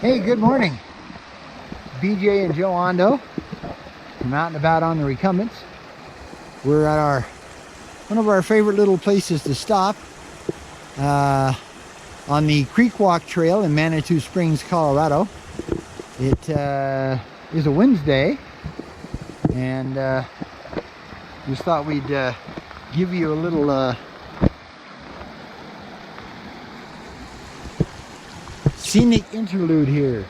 Hey, good morning. BJ and Joe Ondo from out and about on the Recumbents. We're at one of our favorite little places to stop on the Creek Walk Trail in Manitou Springs, Colorado. It is a Wednesday, and just thought we'd give you a little scenic interlude here.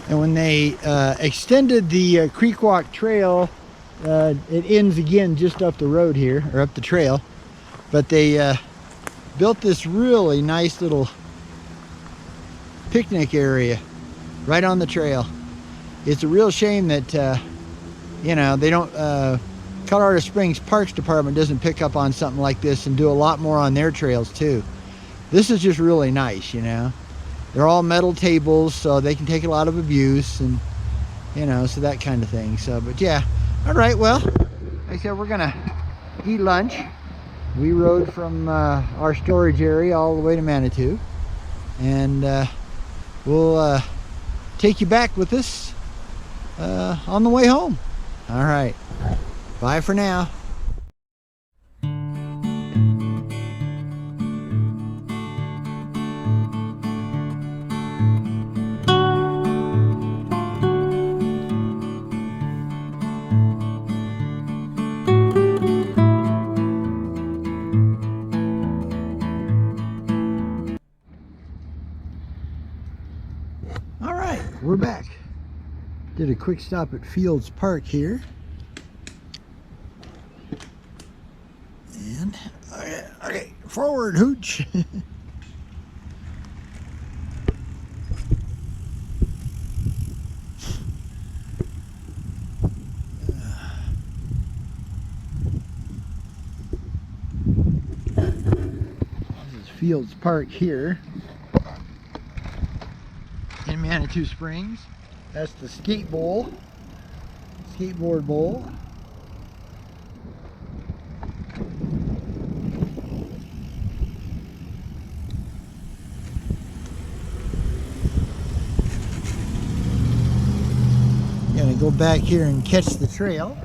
And when they extended the Creek Walk Trail, it ends again just up the road here, or up the trail. But they built this really nice little picnic area right on the trail. It's a real shame that, you know, they don't, Colorado Springs Parks Department doesn't pick up on something like this and do a lot more on their trails too. This is just really nice, you know. They're all metal tables, so they can take a lot of abuse, and you know, so that kind of thing. So, but yeah, all right. Well, like I said, we're gonna eat lunch. We rode from our storage area all the way to Manitou, and we'll take you back with us on the way home. All right. Bye for now. We're back. Did a quick stop at Fields Park here. And, okay, forward, hooch. This is Fields Park here in Manitou Springs. That's the skateboard bowl. Gonna go back here and catch the trail.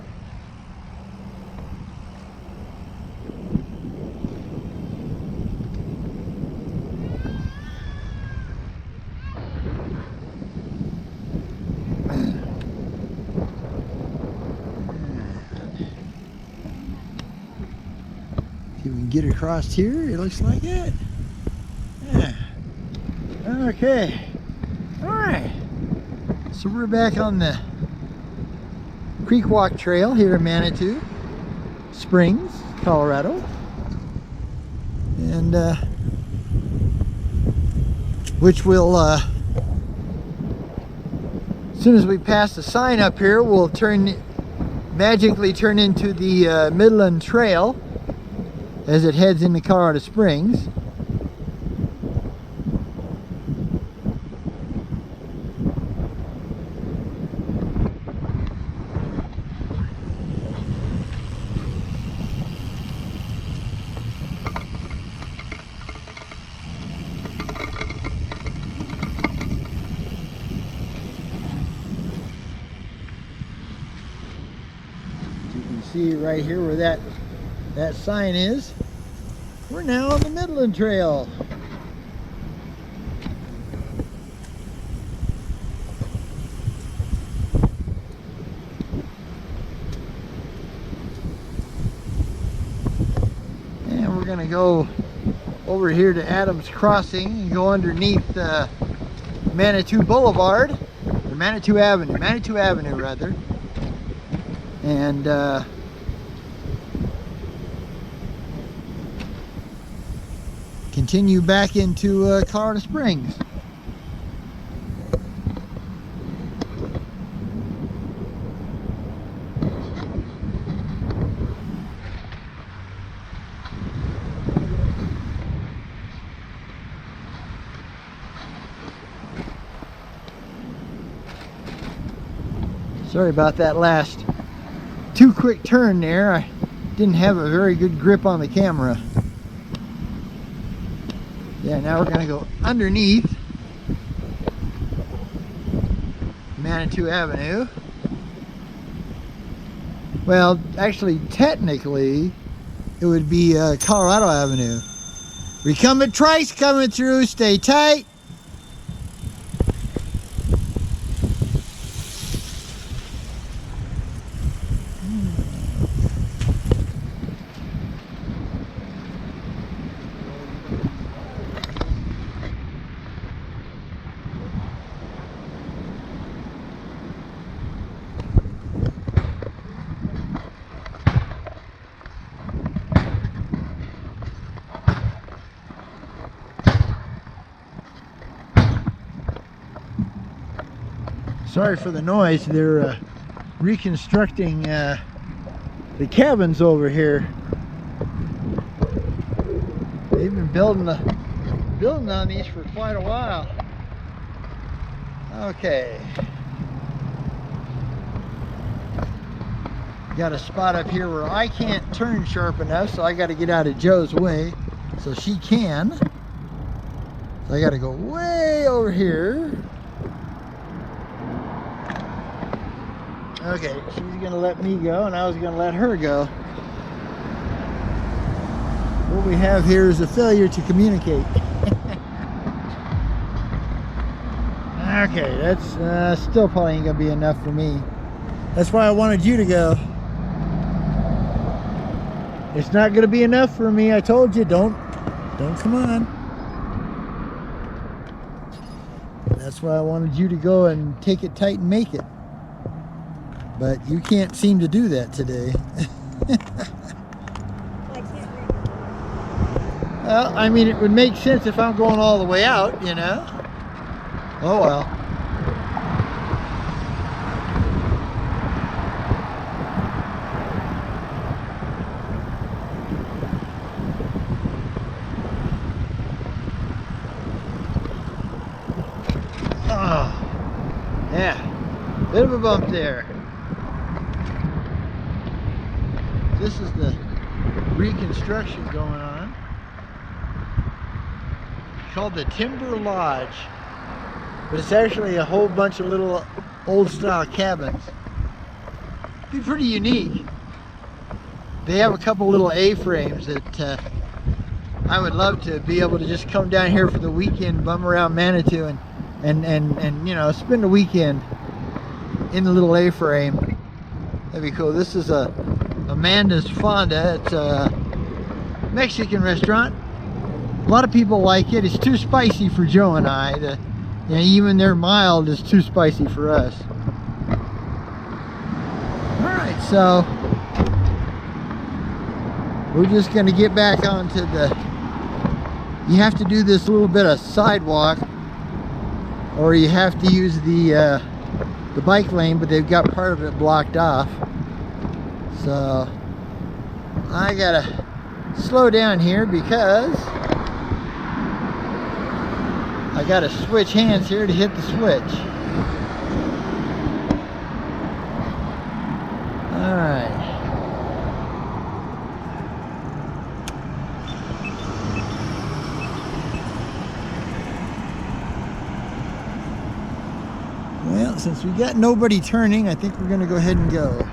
See if we can get across here. It looks like it. Yeah. Okay. All right. So we're back on the Creek Walk Trail here in Manitou Springs, Colorado. And which will, as soon as we pass the sign up here, will magically turn into the Midland Trail as it heads into Colorado Springs. You can see right here where that sign is. We're now on the Midland Trail. And we're gonna go over here to Adams Crossing and go underneath Manitou Boulevard, or Manitou Avenue rather. And continue back into Colorado Springs. Sorry about that last too quick turn there. I didn't have a very good grip on the camera. Yeah, now we're gonna go underneath Manitou Avenue. Well, actually, technically, it would be Colorado Avenue. Recumbent-Tri's coming through. Stay tight. Sorry for the noise. They're reconstructing the cabins over here. They've been building on these for quite a while. Okay. Got a spot up here where I can't turn sharp enough, so I got to get out of Joe's way so she can. So I got to go way over here. Okay, she's gonna let me go and I was gonna let her go. What we have here is a failure to communicate. Okay, that's still probably ain't gonna be enough for me. That's why I wanted you to go. It's not gonna be enough for me. I told you, don't come on. That's why I wanted you to go and take it tight and make it. But you can't seem to do that today. Well, I mean, it would make sense if I'm going all the way out, you know? Oh well. Oh, yeah. Bit of a bump there. This is the reconstruction going on. It's called the Timber Lodge. But it's actually a whole bunch of little old style cabins. Be pretty unique. They have a couple little A-frames that I would love to be able to just come down here for the weekend, bum around Manitou and you know, spend the weekend in the little A-frame. That'd be cool. This is Amanda's Fonda. It's a Mexican restaurant. A lot of people like it. It's too spicy for Joe and I. You know, even their mild is too spicy for us. Alright, so we're just going to get back onto the... You have to do this little bit of sidewalk, or you have to use the bike lane, but they've got part of it blocked off. So I gotta slow down here because I gotta switch hands here to hit the switch. Alright. Well, since we got nobody turning, I think we're gonna go ahead and go.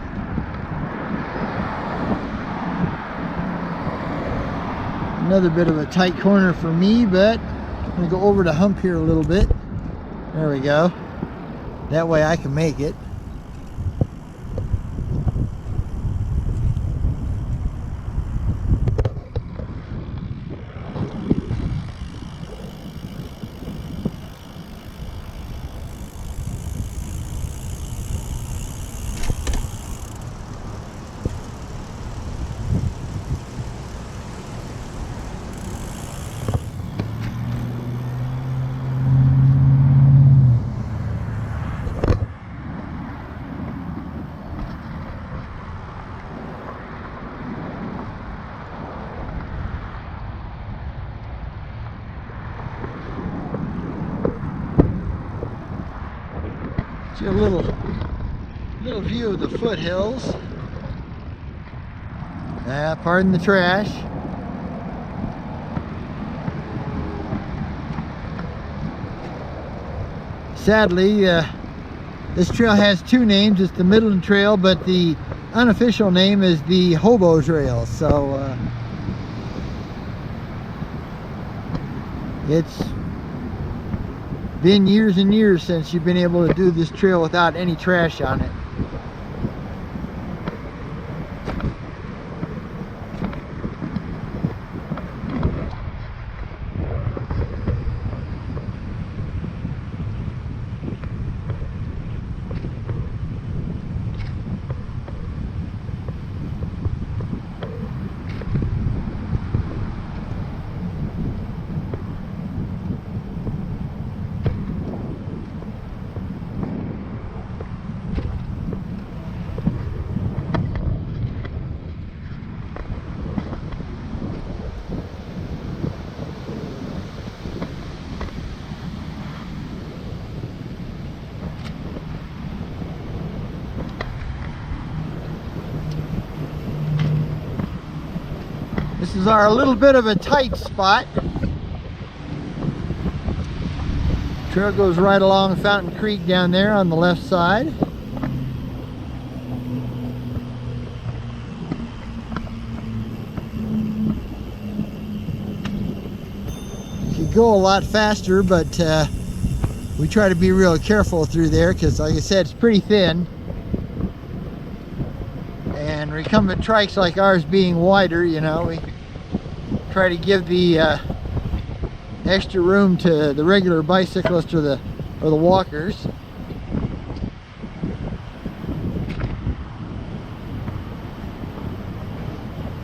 Another bit of a tight corner for me, but I'm going to go over the hump here a little bit. There we go. That way I can make it. A little Little view of the foothills. Pardon the trash. Sadly, this trail has two names. It's the Midland Trail, but the unofficial name is the Hobo Trail. So it's been years and years since you've been able to do this trail without any trash on it. This is our little bit of a tight spot. Trail goes right along Fountain Creek down there on the left side. You could go a lot faster, but we try to be real careful through there because, like I said, it's pretty thin. And recumbent trikes like ours being wider, you know, we try to give the extra room to the regular bicyclists or the walkers.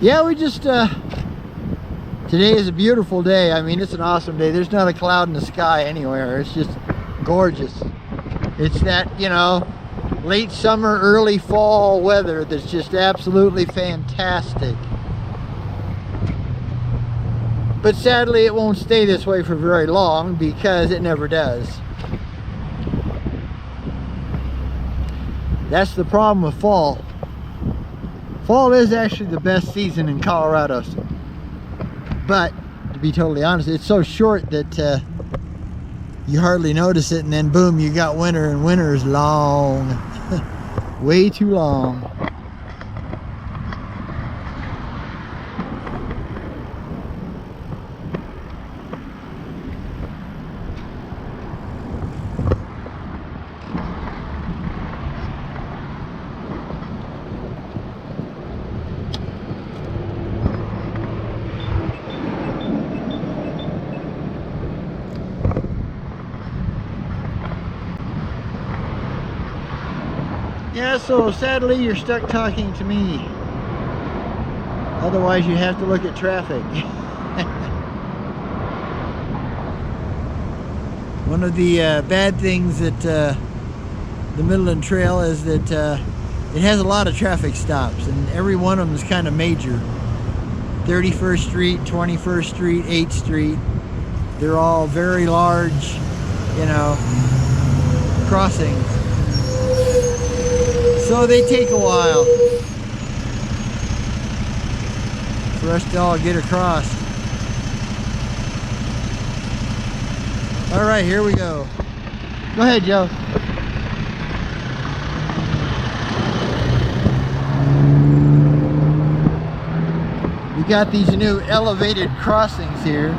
Yeah, we just today is a beautiful day. I mean, it's an awesome day. There's not a cloud in the sky anywhere. It's just gorgeous. It's that, you know, late summer, early fall weather that's just absolutely fantastic. But sadly, it won't stay this way for very long because it never does. That's the problem with fall. Fall is actually the best season in Colorado. But, to be totally honest, it's so short that you hardly notice it, and then boom, you got winter, and winter is long. Way too long. Yeah, so sadly you're stuck talking to me. Otherwise you have to look at traffic. One of the bad things that the Midland Trail is that it has a lot of traffic stops, and every one of them is kind of major. 31st Street, 21st Street, 8th Street. They're all very large, you know, crossings. So they take a while for us to all get across. All right, here we go. Go ahead, Joe. We got these new elevated crossings here.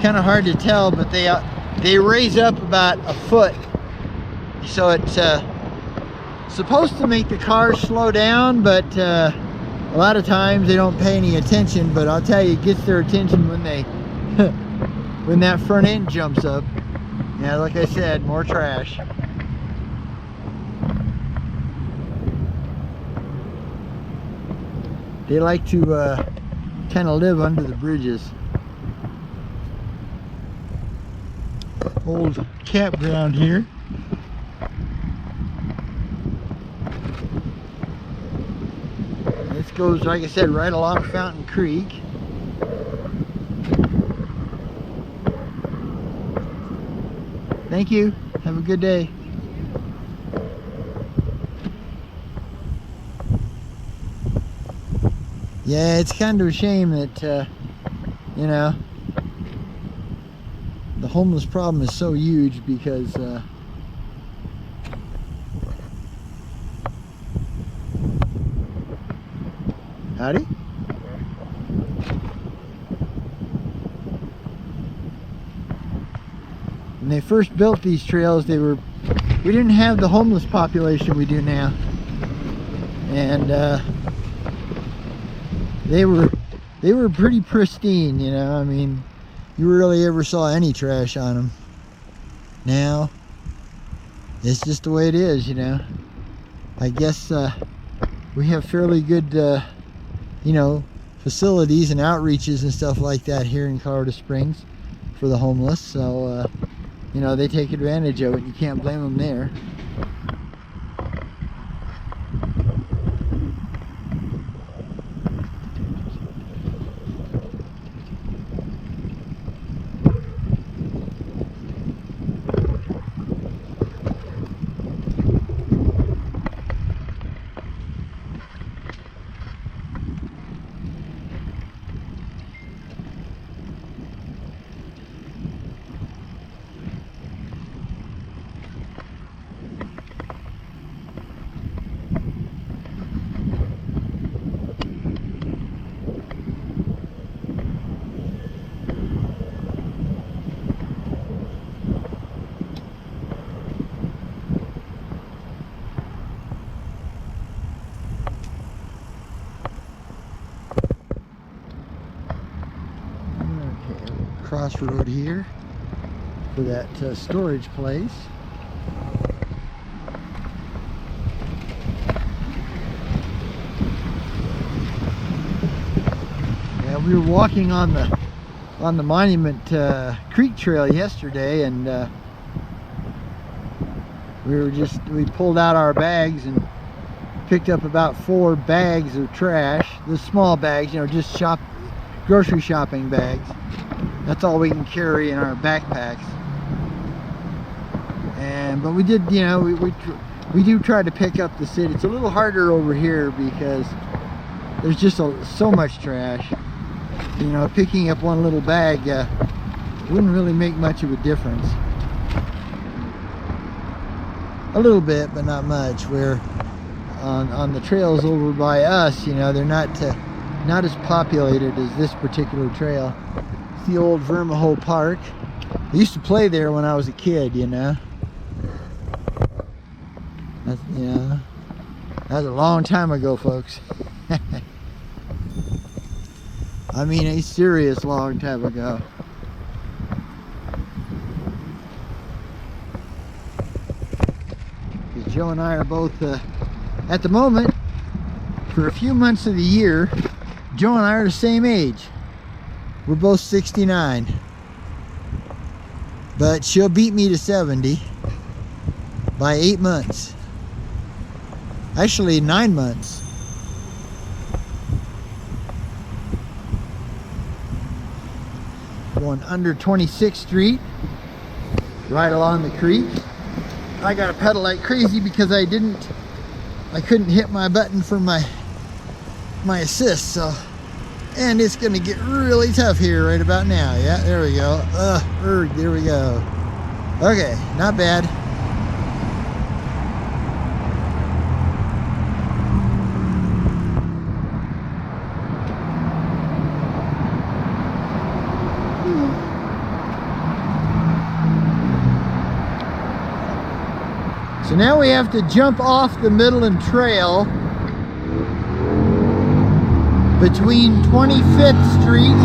Kind of hard to tell, but they raise up about a foot. So it's supposed to make the cars slow down, but a lot of times they don't pay any attention. But I'll tell you, it gets their attention when they when that front end jumps up. Yeah, like I said, more trash. They like to kind of live under the bridges. Old campground here. This goes, like I said, right along Fountain Creek. Thank you. Have a good day. Yeah, it's kind of a shame that, you know, the homeless problem is so huge because, howdy? When they first built these trails, we didn't have the homeless population we do now. And they were pretty pristine, you know. I mean, you rarely ever saw any trash on them. Now, it's just the way it is, you know. I guess we have fairly good, you know, facilities and outreaches and stuff like that here in Colorado Springs for the homeless. So, you know, they take advantage of it. You can't blame them there. Crossroad here for that storage place. Yeah, we were walking on the Monument Creek Trail yesterday, and we pulled out our bags and picked up about 4 bags of trash. The small bags, you know, just grocery shopping bags. That's all we can carry in our backpacks. But we did, you know, we do try to pick up the city. It's a little harder over here because there's just so much trash. You know, picking up one little bag wouldn't really make much of a difference. A little bit, but not much. Where on the trails over by us, you know, they're not as populated as this particular trail. The old Vermejo Park. I used to play there when I was a kid, you know. That was a long time ago, folks. I mean, a serious long time ago. Because Joe and I are both, at the moment, for a few months of the year, Joe and I are the same age. We're both 69, but she'll beat me to 70 by 8 months. Actually, 9 months. Going under 26th Street, right along the creek. I gotta pedal like crazy because I couldn't hit my button for my assist, so. And it's going to get really tough here right about now. Yeah, there we go. There we go. Okay, not bad. So now we have to jump off the Midland Trail between 25th Street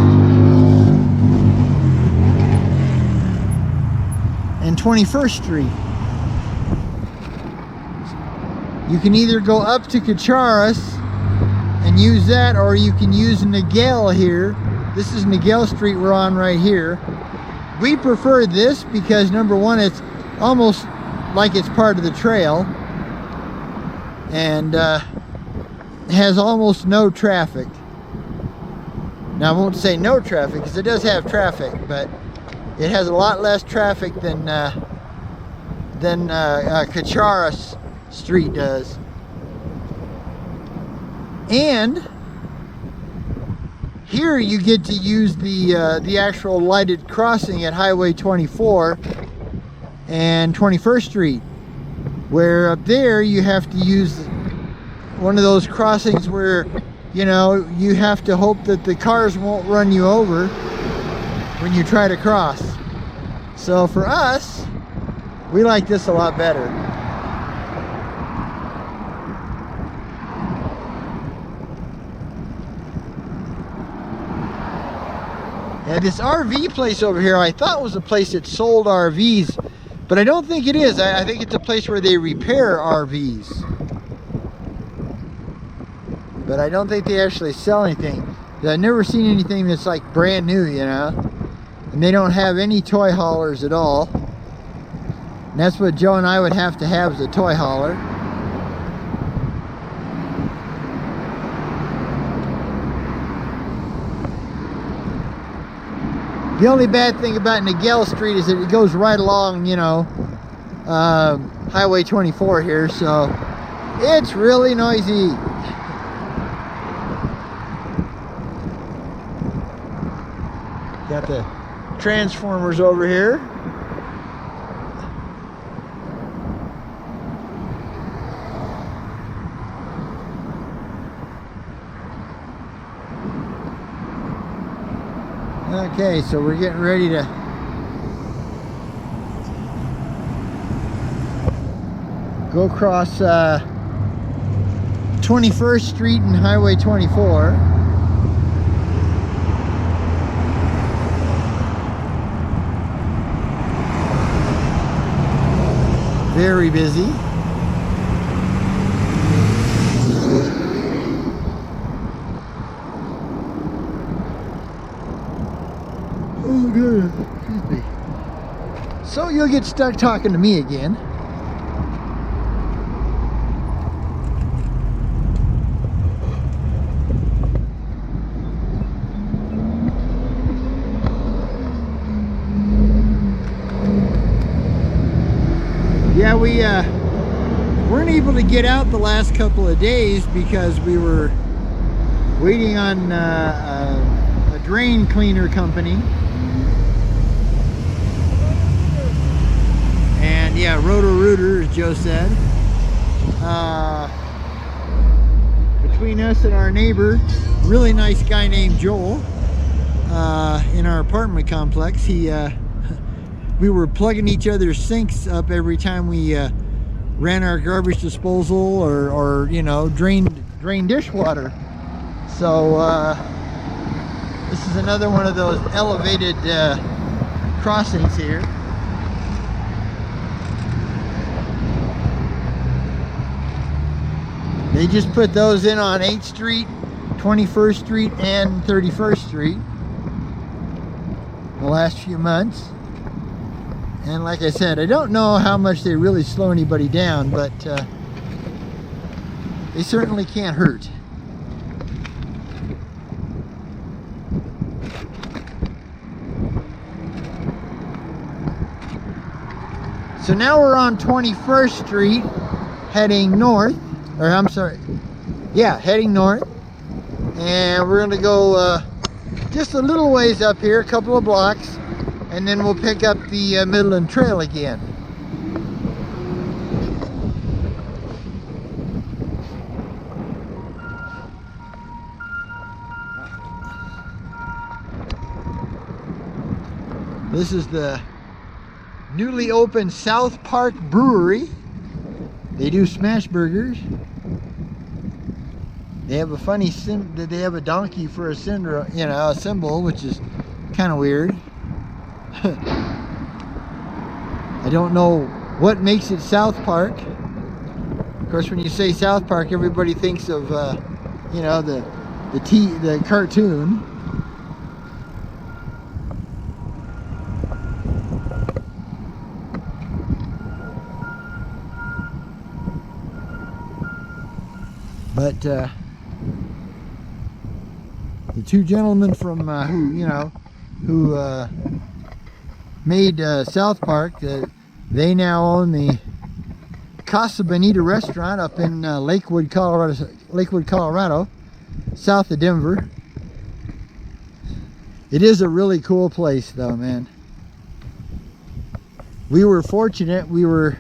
and 21st Street. You can either go up to Cacharas and use that, or you can use Niguel here. This is Niguel Street we're on right here. We prefer this because, number one, it's almost like it's part of the trail, and has almost no traffic. Now, I won't say no traffic because it does have traffic, but it has a lot less traffic than Cacharas Street does. And Here you get to use the actual lighted crossing at Highway 24 and 21st Street, where up there you have to use one of those crossings where, you know, you have to hope that the cars won't run you over when you try to cross. So for us, we like this a lot better. And this RV place over here, I thought was a place that sold RVs, but I don't think it is. I think it's a place where they repair RVs. But I don't think they actually sell anything. I've never seen anything that's like brand new, you know. And they don't have any toy haulers at all. And that's what Joe and I would have to have, is a toy hauler. The only bad thing about Niguel Street is that it goes right along, you know, Highway 24 here, so it's really noisy. Got the transformers over here. Okay, so we're getting ready to go across 21st Street and Highway 24. Very busy. Oh, good. Excuse me. So you'll get stuck talking to me again. Yeah, we weren't able to get out the last couple of days because we were waiting on a drain cleaner company. And yeah, Roto-Rooter, as Joe said. Between us and our neighbor, really nice guy named Joel, in our apartment complex, we were plugging each other's sinks up every time we ran our garbage disposal or you know, drained dishwater. So this is another one of those elevated crossings here. They just put those in on 8th Street, 21st Street, and 31st Street the last few months. And like I said, I don't know how much they really slow anybody down, but they certainly can't hurt. So now we're on 21st Street, heading north, or I'm sorry, yeah, heading north. And we're gonna go just a little ways up here, a couple of blocks, and then we'll pick up the Midland Trail again. This is the newly opened South Park Brewery. They do smash burgers. They have a funny they have a donkey for a symbol, you know, a symbol, which is kind of weird. I don't know what makes it South Park. Of course, when you say South Park, everybody thinks of you know, the cartoon. But the two gentlemen from who made South Park, they now own the Casa Bonita restaurant up in Lakewood, Colorado, south of Denver. It is a really cool place though, man. We were fortunate. We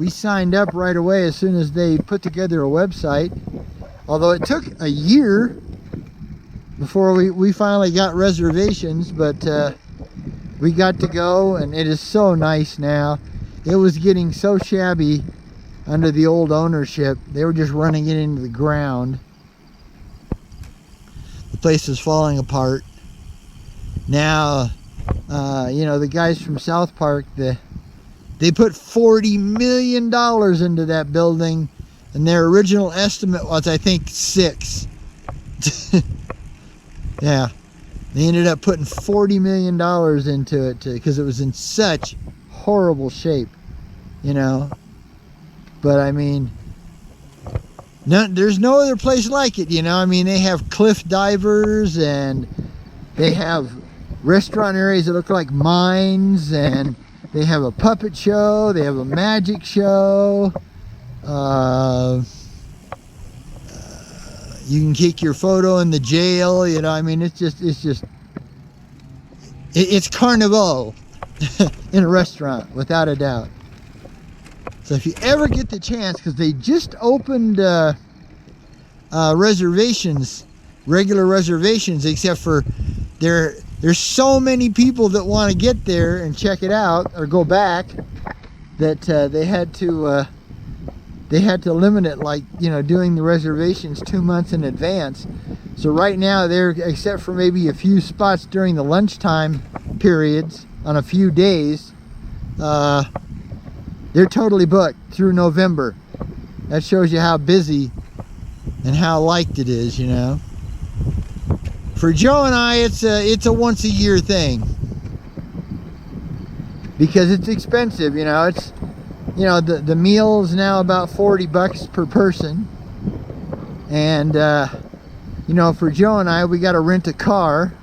signed up right away as soon as they put together a website. Although it took a year before we finally got reservations, but we got to go, and it is so nice now. It was getting so shabby under the old ownership. They were just running it into the ground. The place is falling apart. Now, you know, the guys from South Park, they put $40 million into that building, and their original estimate was, I think, 6. Yeah, they ended up putting $40 million into it because it was in such horrible shape, you know. But I mean, there's no other place like it, you know. I mean, they have cliff divers, and they have restaurant areas that look like mines, and they have a puppet show, they have a magic show. You can kick your photo in the jail, you know. I mean, it's Carnival in a restaurant, without a doubt. So if you ever get the chance, because they just opened reservations, regular reservations, except for there's so many people that want to get there and check it out or go back that they had to limit it, like, you know, doing the reservations 2 months in advance. So right now they're, except for maybe a few spots during the lunchtime periods on a few days, they're totally booked through November. That shows you how busy and how liked it is, you know. For Joe and I, it's a once a year thing because it's expensive, you know. It's, you know, the meal is now about $40 per person, and you know, for Joe and I, we got to rent a car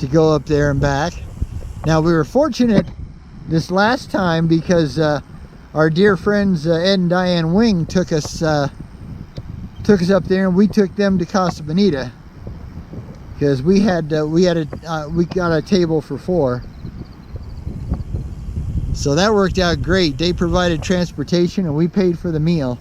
to go up there and back. Now, we were fortunate this last time because our dear friends Ed and Diane Wing took us up there, and we took them to Casa Bonita because we got a table for 4. So that worked out great. They provided transportation and we paid for the meal.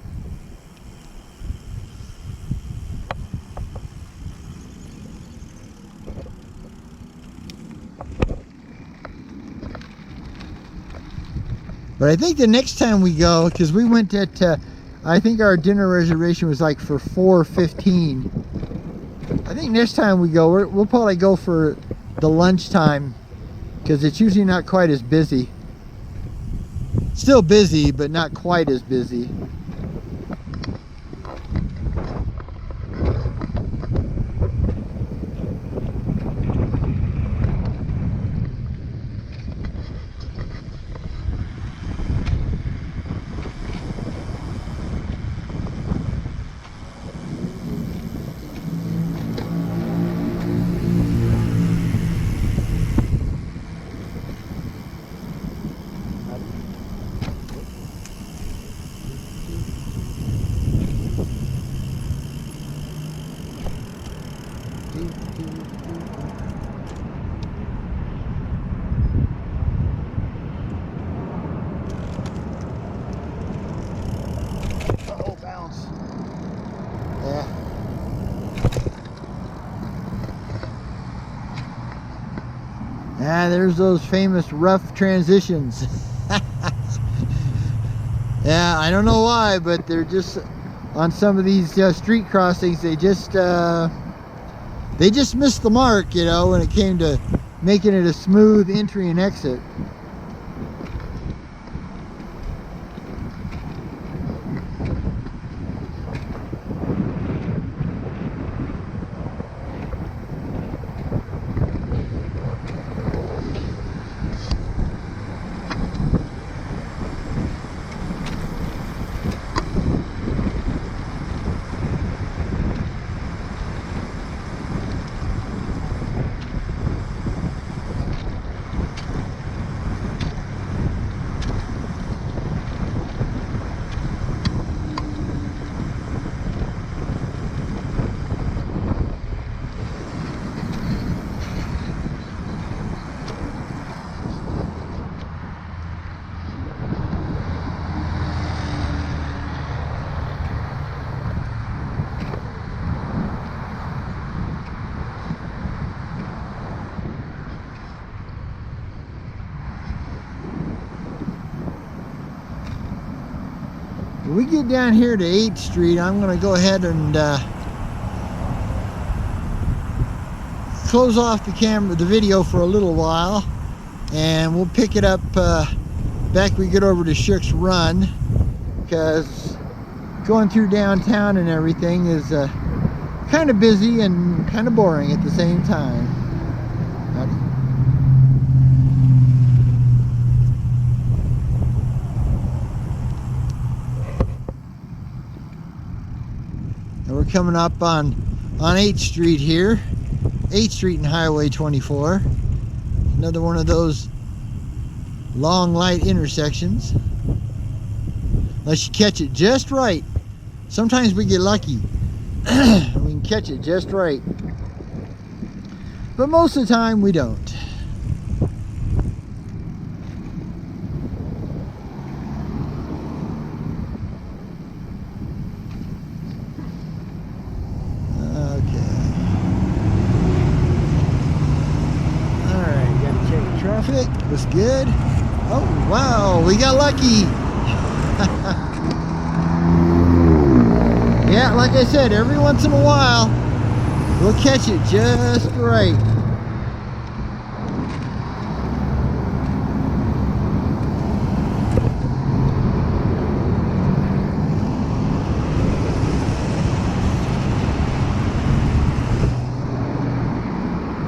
But I think the next time we go, because we went at, I think our dinner reservation was like for 4:15. I think next time we go, we'll probably go for the lunchtime because it's usually not quite as busy. Still busy, but not quite as busy. Yeah, there's those famous rough transitions. Yeah, I don't know why, but they're just on some of these street crossings. They just missed the mark, you know, when it came to making it a smooth entry and exit. we get down here to 8th Street, I'm going to go ahead and close off the video for a little while, and we'll pick it up back we get over to Shook's Run, because going through downtown and everything is kind of busy and kind of boring at the same time. And we're coming up on 8th Street here. 8th Street and Highway 24. Another one of those long light intersections. Unless you catch it just right. Sometimes we get lucky. We can catch it just right. But most of the time we don't. Was good. Oh wow, we got lucky. Yeah, like I said, every once in a while we'll catch it just right.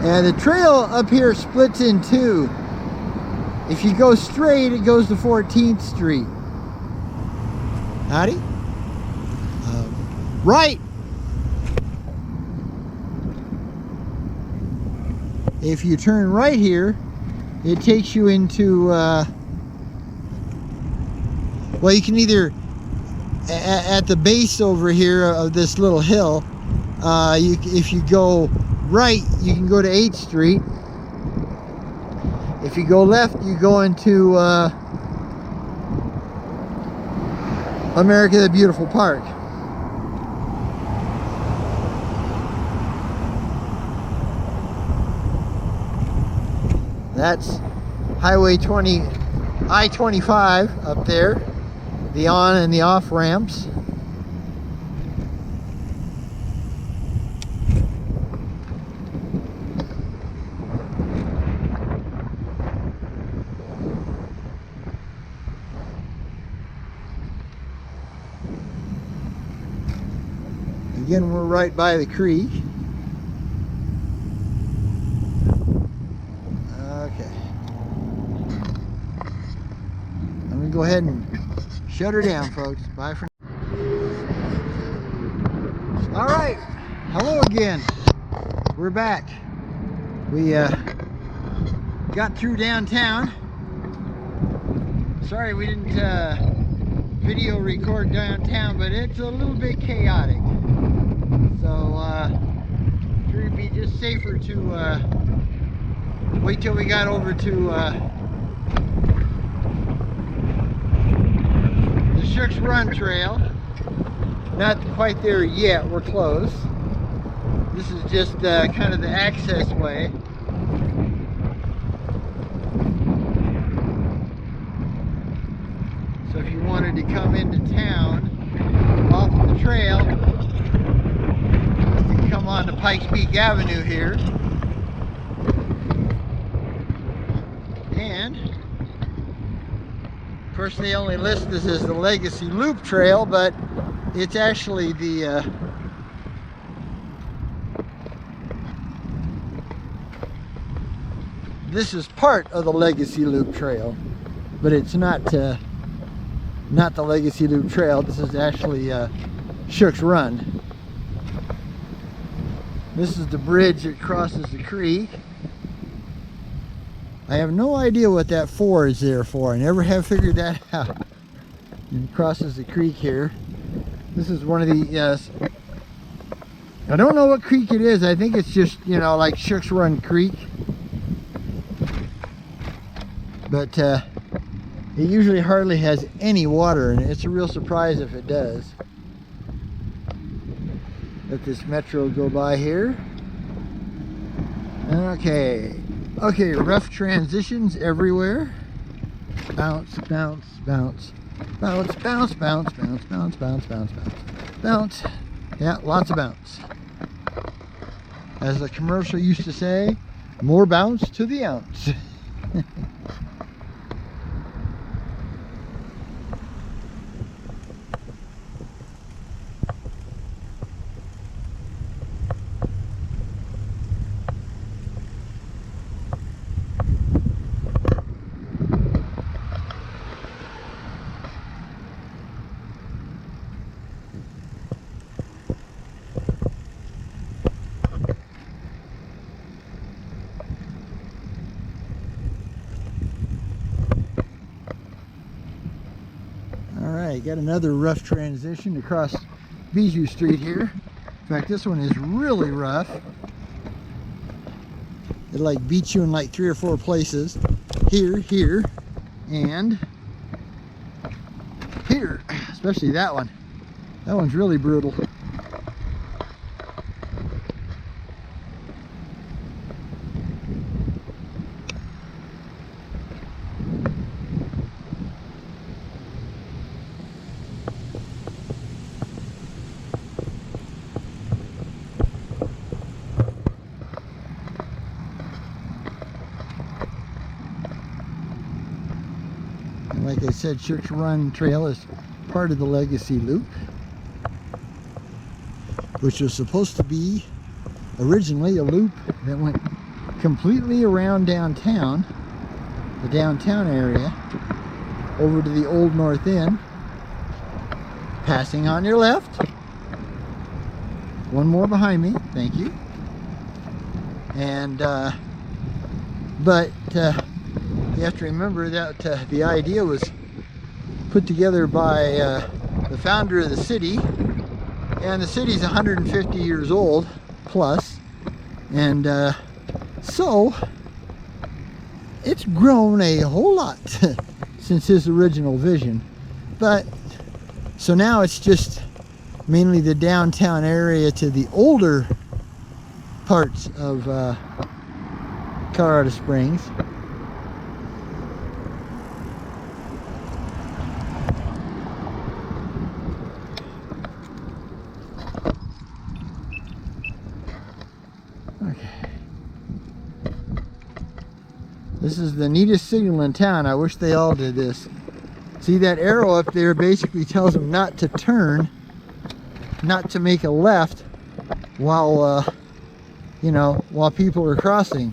And the trail up here splits in two. If you go straight, it goes to 14th Street. Howdy? Right! If you turn right here, it takes you into, well, you can either, at the base over here of this little hill, if you go right, you can go to 8th Street. If you go left, you go into America the Beautiful Park. That's Highway 20, I-25 up there, the on and the off ramps. Again, we're right by the creek. Okay. I'm going to go ahead and shut her down, folks. Bye for now. All right. Hello again. We're back. We got through downtown. Sorry we didn't video record downtown, but it's a little bit chaotic. So, sure it'd be just safer to wait till we got over to the Shook's Run Trail. Not quite there yet, we're close. This is just kind of the access way. So if you wanted to come into town off of the trail, come on to Pikes Peak Avenue here, and of course they only list this as the Legacy Loop Trail, but it's actually the this is part of the Legacy Loop Trail, but it's not the Legacy Loop Trail. This is actually Shook's Run. This is the bridge that crosses the creek. I have no idea what that 4 is there for. I never have figured that out. It crosses the creek here. This is one of the, I don't know what creek it is. I think it's just, you know, like Shook's Run Creek. But it usually hardly has any water in it. It's a real surprise if it does. Let this metro go by here. Okay. Okay, rough transitions everywhere. Bounce, bounce, bounce. Bounce, bounce, bounce, bounce, bounce, bounce, bounce, bounce. Bounce. Yeah, lots of bounce. As the commercial used to say, more bounce to the ounce. Alright, got another rough transition across Bijou Street here. In fact, this one is really rough. It like beats you in like 3 or 4 places. Here, and here. Especially that one. That one's really brutal. Like I said, Church Run Trail is part of the Legacy Loop, which was supposed to be originally a loop that went completely around downtown, the downtown area, over to the Old North End, passing on your left. One more behind me, thank you. And but you have to remember that the idea was put together by the founder of the city, and the city's 150 years old plus, and so it's grown a whole lot since his original vision. But so now it's just mainly the downtown area to the older parts of Colorado Springs. This is the neatest signal in town. I wish they all did this. See that arrow up there basically tells them not to turn, not to make a left while, you know, while people are crossing.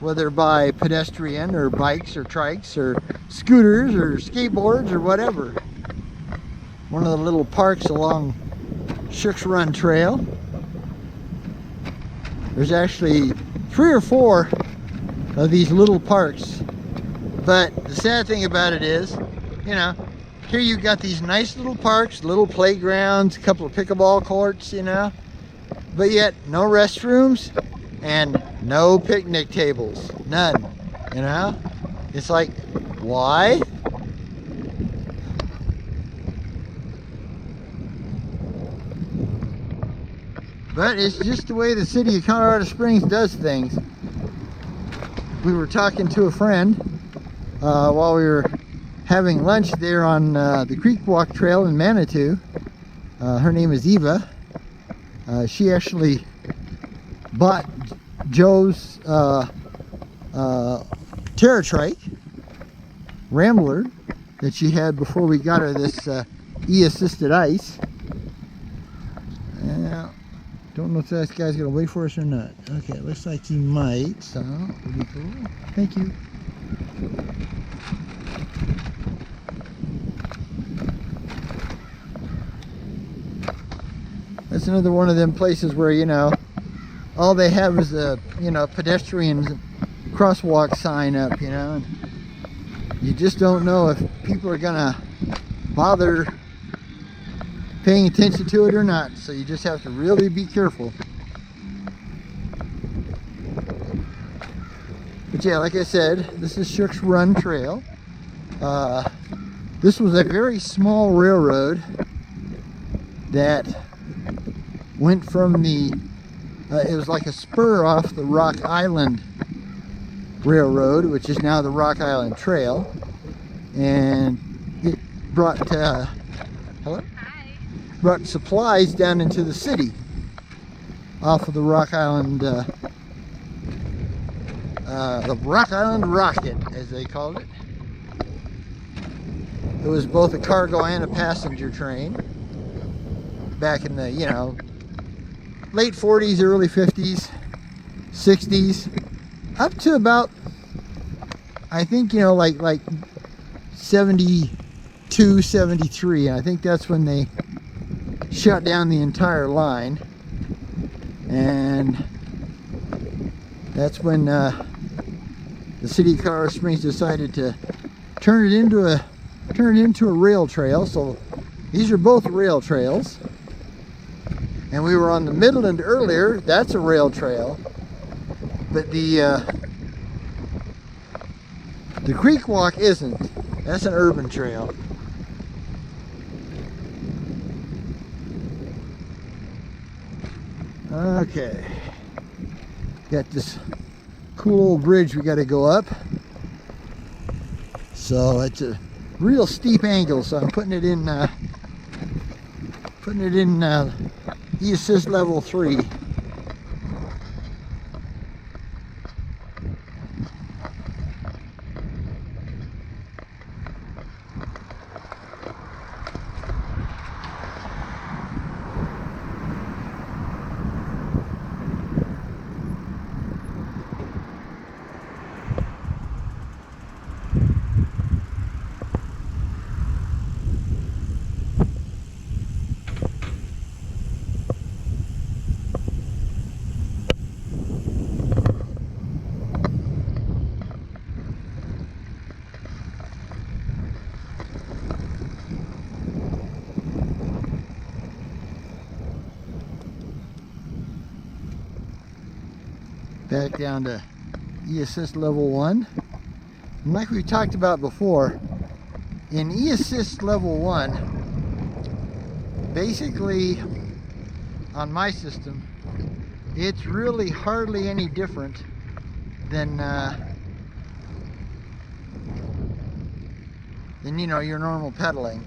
Whether by pedestrian or bikes or trikes or scooters or skateboards or whatever. One of the little parks along Church Run Trail. There's actually 3 or 4 of these little parks, but the sad thing about it is, you know, here you got these nice little parks, little playgrounds, a couple of pickleball courts, you know, but yet no restrooms and no picnic tables, none, you know. It's like, why? But it's just the way the city of Colorado Springs does things. We were talking to a friend while we were having lunch there on the Creek Walk Trail in Manitou. Her name is Eva. She actually bought Joe's TerraTrike Rambler that she had before we got her this e-assisted ice. Don't know if that guy's gonna wait for us or not. Okay, it looks like he might, so pretty cool. Thank you. That's another one of them places where, you know, all they have is a, you know, pedestrian crosswalk sign up, you know, and you just don't know if people are gonna bother paying attention to it or not, so you just have to really be careful. But yeah, like I said, this is Church Run Trail. This was a very small railroad that went from the it was like a spur off the Rock Island Railroad, which is now the Rock Island Trail, and brought brought supplies down into the city off of the Rock Island Rocket, as they called it. It was both a cargo and a passenger train back in the, you know, late 40s, early 50s, 60s, up to about, I think, you know, like 72, 73. I think that's when they shut down the entire line, and that's when the city of Colorado Springs decided to turn it into a rail trail. So these are both rail trails, and we were on the Midland earlier. That's a rail trail, but the Creek Walk isn't. That's an urban trail. Okay, got this cool old bridge we got to go up. So it's a real steep angle, so I'm putting it in E-Assist level 3. Back down to E-Assist level 1. And like we talked about before, in E-Assist level 1, basically on my system, it's really hardly any different than you know, your normal pedaling.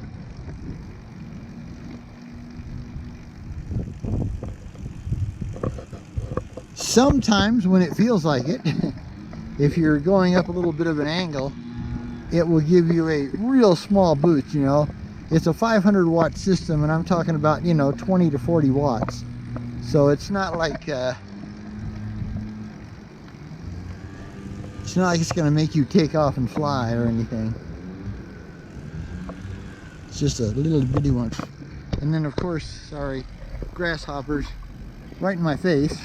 Sometimes when it feels like it, if you're going up a little bit of an angle, it will give you a real small boost, you know. It's a 500 watt system, and I'm talking about, you know, 20 to 40 watts. So it's not like it's going to make you take off and fly or anything. It's just a little bitty one. And then of course, sorry, grasshoppers right in my face.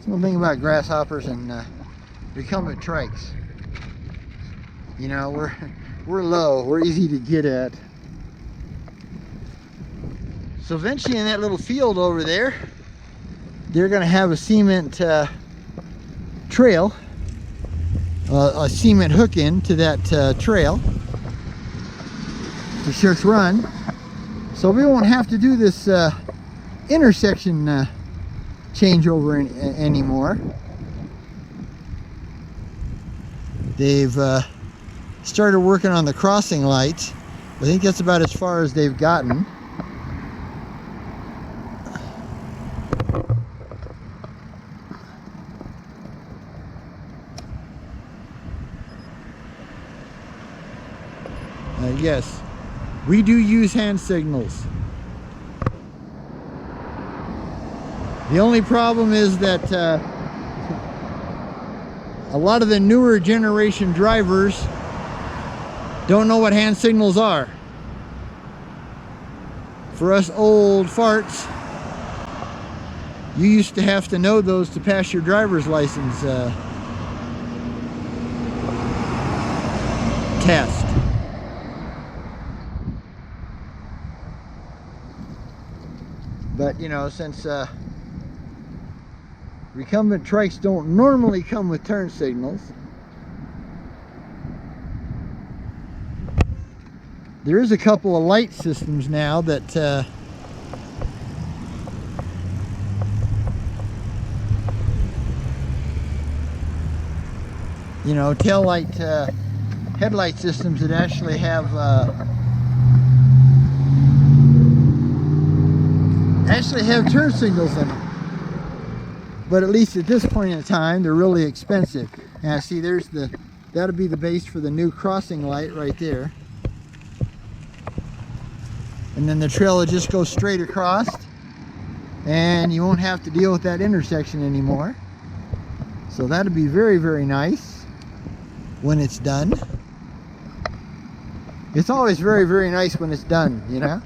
One thing about grasshoppers and recumbent trikes, you know, we're low, we're easy to get at. So eventually in that little field over there, they're going to have a cement trail, a cement hook in to that trail to Shirks Run. So we won't have to do this intersection changeover anymore. They've started working on the crossing lights. I think that's about as far as they've gotten. Yes, we do use hand signals. The only problem is that a lot of the newer generation drivers don't know what hand signals are. For us old farts, you used to have to know those to pass your driver's license test. But you know, since recumbent trikes don't normally come with turn signals, there is a couple of light systems now that you know, tail light headlight systems that actually have actually have turn signals in them. But at least at this point in time, they're really expensive. And see, there's that'll be the base for the new crossing light right there. And then the trail will just go straight across, and you won't have to deal with that intersection anymore. So that'll be very, very nice when it's done. It's always very, very nice when it's done, you know.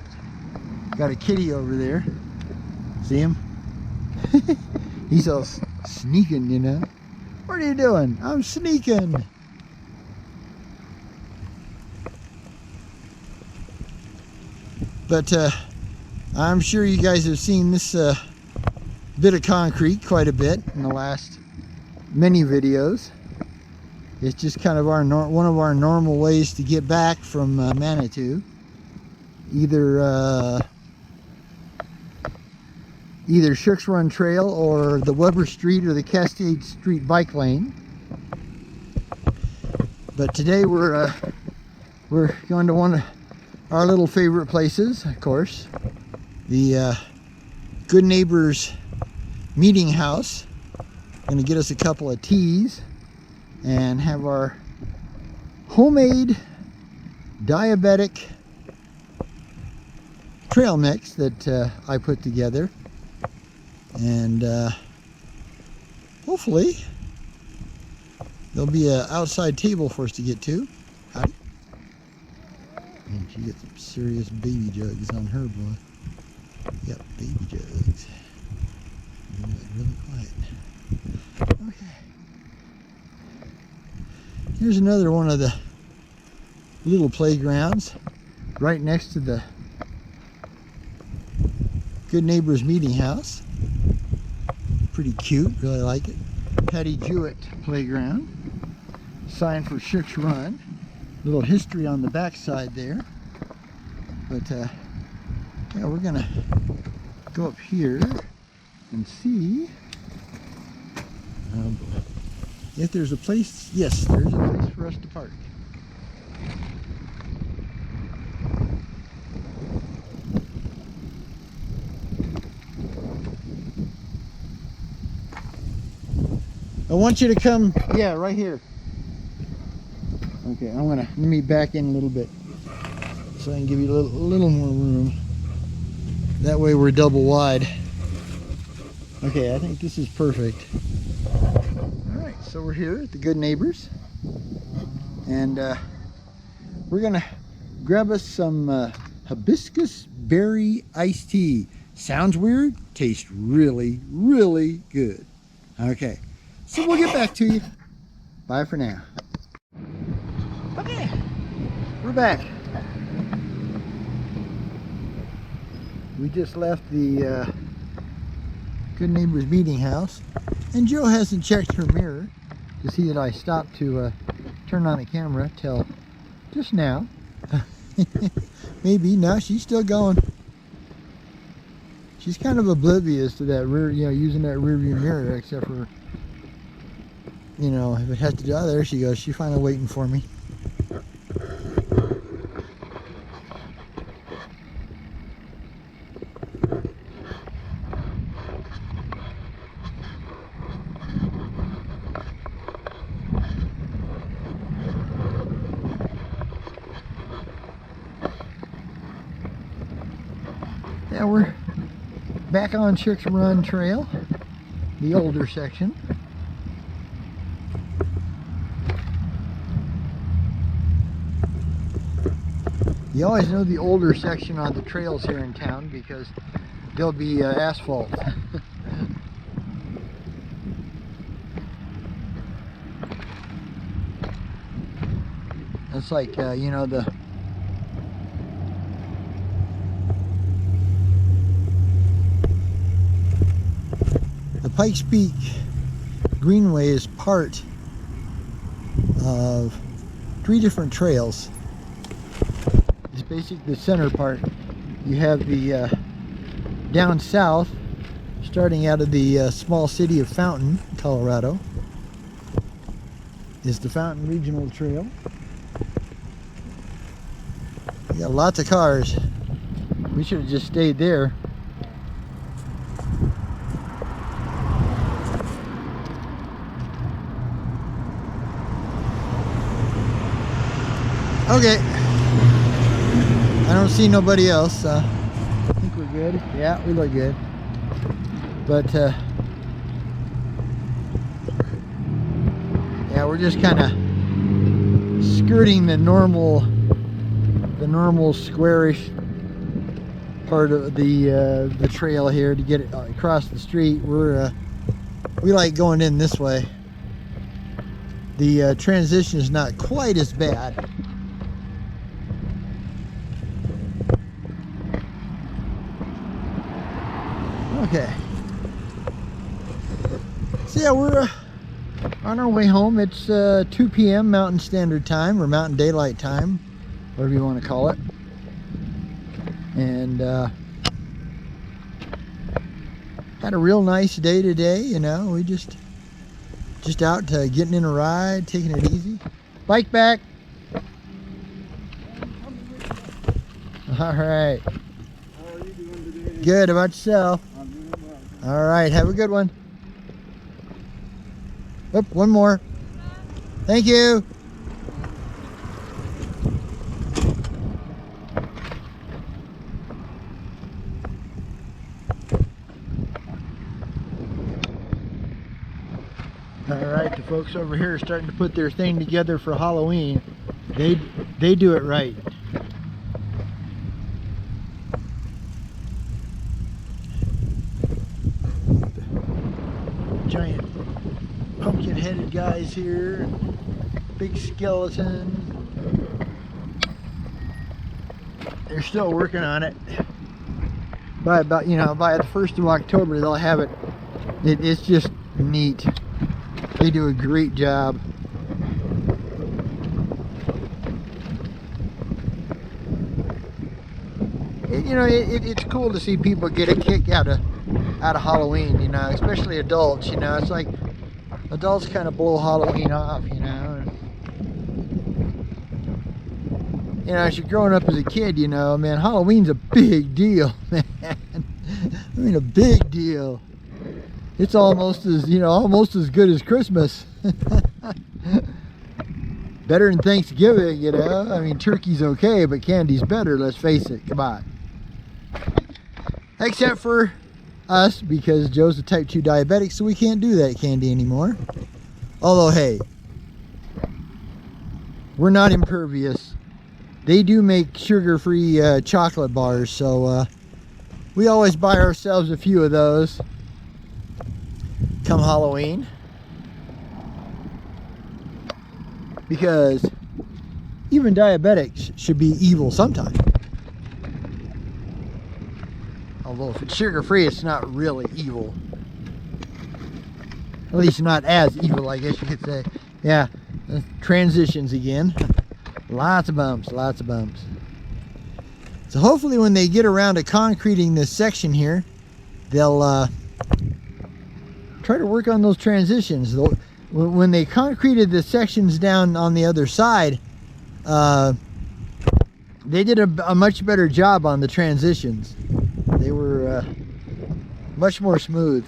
Got a kitty over there. See him? He's all sneaking, you know. What are you doing? I'm sneaking. But I'm sure you guys have seen this bit of concrete quite a bit in the last many videos. It's just kind of one of our normal ways to get back from Manitou. Either Shook's Run Trail or the Weber Street or the Cascade Street bike lane. But today we're going to one of our little favorite places, of course, the Good Neighbors Meeting House. Going to get us a couple of teas and have our homemade diabetic trail mix that I put together. And hopefully there'll be an outside table for us to get to. Howdy. And she got some serious baby jugs on her, boy. Yep, baby jugs. Really quiet. Okay. Here's another one of the little playgrounds right next to the Good Neighbors Meeting House. Pretty cute, really like it. Patty Jewett Playground. Sign for Shook's Run. Little history on the back side there. But yeah, we're gonna go up here and see if there's a place. Yes, there's a place for us to park. I want you to come, yeah, right here. Okay, let me back in a little bit so I can give you a little more room. That way we're double wide. Okay, I think this is perfect. All right, so we're here at the Good Neighbors, and we're gonna grab us some hibiscus berry iced tea. Sounds weird, tastes really, really good. Okay. So we'll get back to you. Bye for now. Okay, we're back. We just left the Good Neighbors Meeting House, and Joe hasn't checked her mirror to see that I stopped to turn on the camera till just now. Maybe, no, she's still going. She's kind of oblivious to that rear, you know, using that rear view mirror, except for, you know, if it has to do, oh, there she goes. She's finally waiting for me. Yeah, we're back on Shook's Run Trail, the older section. You always know the older section on the trails here in town because there'll be asphalt. It's like, you know, the Pikes Peak Greenway is part of 3 different trails. It's basically the center part. You have the down south, starting out of the small city of Fountain, Colorado, is the Fountain Regional Trail. You got lots of cars. We should have just stayed there. Okay. I don't see nobody else. I think we're good. Yeah, we look good. But yeah, we're just kind of skirting the normal squarish part of the trail here to get it across the street. We like going in this way. The transition is not quite as bad. Okay. So yeah, we're on our way home. It's 2 p.m. Mountain Standard Time, or Mountain Daylight Time, whatever you want to call it. And had a real nice day today. You know, we just out getting in a ride, taking it easy. Bike back. All right. How are you doing today? Good. How about yourself? I'm doing well. All right. Have a good one. Oop, one more. Thank you. All right, the folks over here are starting to put their thing together for Halloween. They do it right. Giant pumpkin-headed guys here, big skeleton. They're still working on it. By the 1st of October, they'll have it. It's just neat. They do a great job. It's cool to see people get a kick out of Halloween, you know, especially adults. You know, it's like adults kind of blow Halloween off, you know. You know, as you're growing up as a kid, you know, man, Halloween's a big deal, man. I mean, a big deal. It's almost as good as Christmas. Better than Thanksgiving, you know. I mean, turkey's okay, but candy's better, let's face it. Come on. Except for us, because Joe's a type 2 diabetic, so we can't do that candy anymore. Although, hey, we're not impervious. They do make sugar-free chocolate bars, so we always buy ourselves a few of those come Halloween, because even diabetics should be evil sometime. Although if it's sugar-free, it's not really evil. At least not as evil, I guess you could say. Yeah, transitions again. Lots of bumps, lots of bumps. So hopefully when they get around to concreting this section here, they'll try to work on those transitions. When they concreted the sections down on the other side, they did a much better job on the transitions. They were much more smooth.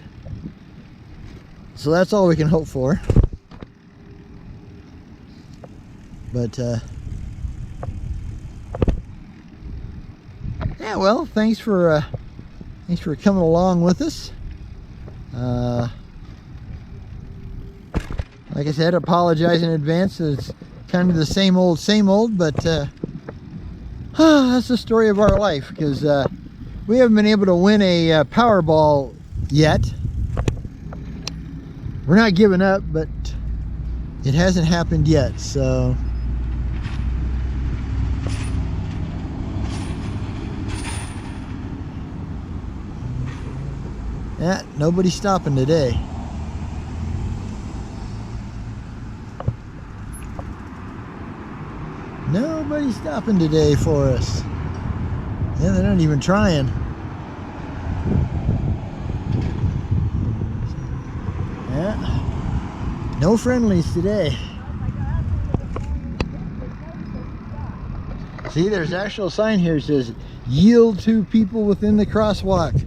So that's all we can hope for. But yeah, well, thanks for coming along with us. Like I said, apologize in advance. It's kind of the same old, but that's the story of our life, because we haven't been able to win a Powerball yet. We're not giving up, but it hasn't happened yet, so yeah, nobody's stopping today. Nobody's stopping today for us. Yeah, they're not even trying. Yeah, no friendlies today. See, there's actual sign here that says yield to people within the crosswalk,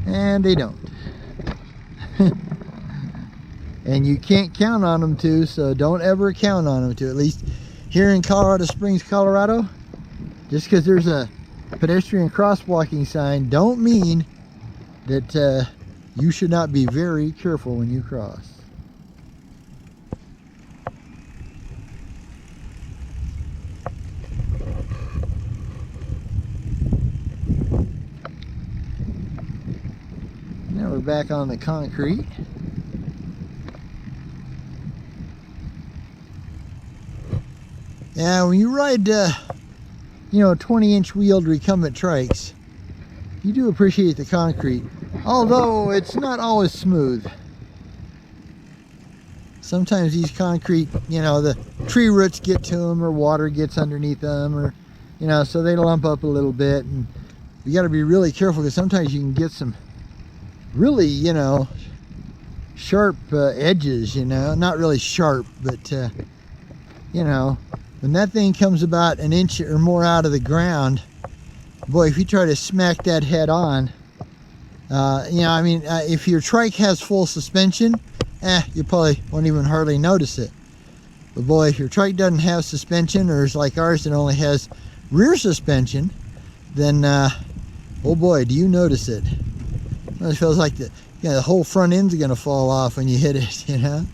and they don't. And you can't count on them to, so don't ever count on them to. At least here in Colorado Springs, Colorado, just because there's a pedestrian crosswalking sign don't mean that you should not be very careful when you cross. Now we're back on the concrete. Yeah, when you ride, you know, 20-inch wheeled recumbent trikes, you do appreciate the concrete, although it's not always smooth. Sometimes these concrete, you know, the tree roots get to them, or water gets underneath them, or, you know, so they lump up a little bit, and you got to be really careful because sometimes you can get some really, you know, sharp edges, you know, not really sharp, but, you know, when that thing comes about an inch or more out of the ground, boy, if you try to smack that head on, you know, I mean, if your trike has full suspension, you probably won't even hardly notice it. But boy, if your trike doesn't have suspension, or is like ours that only has rear suspension, then, oh boy, do you notice it. It feels like the whole front end's gonna fall off when you hit it, you know?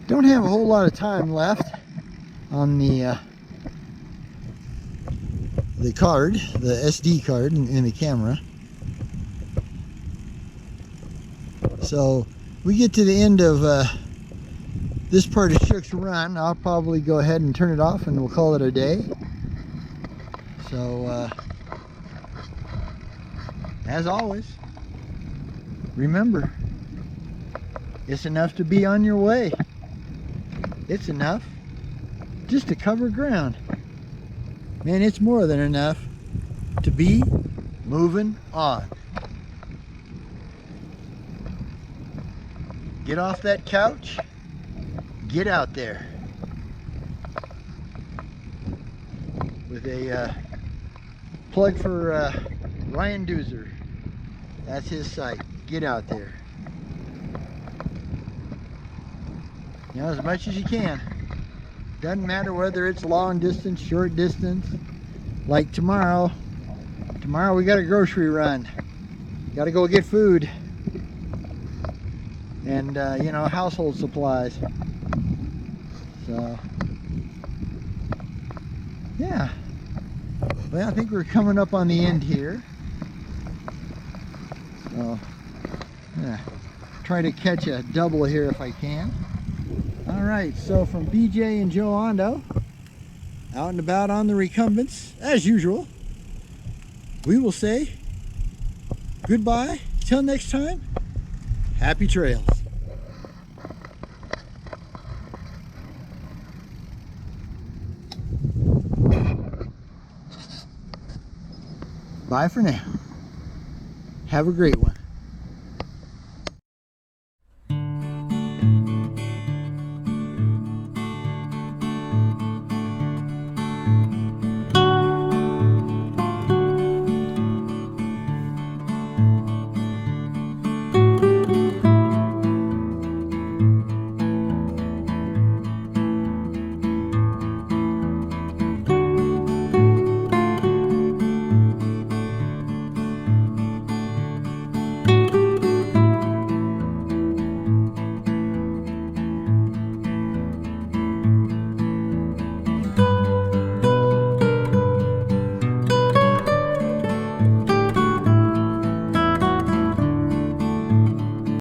Don't have a whole lot of time left on the card, the SD card in the camera. So we get to the end of this part of Shook's run. I'll probably go ahead and turn it off and we'll call it a day. So as always, remember, it's enough to be on your way. It's enough just to cover ground. Man, it's more than enough to be moving on. Get off that couch, get out there. With a plug for Ryan Doozer. That's his site. Get out there. You know, as much as you can. Doesn't matter whether it's long distance, short distance. Like tomorrow we got a grocery run. Got to go get food. And, you know, household supplies. So, yeah. Well, I think we're coming up on the end here. So, yeah. Try to catch a double here if I can. Alright, so from BJ and Joe Ondo, out and about on the recumbents, as usual, we will say goodbye. Till next time, happy trails. Bye for now. Have a great one.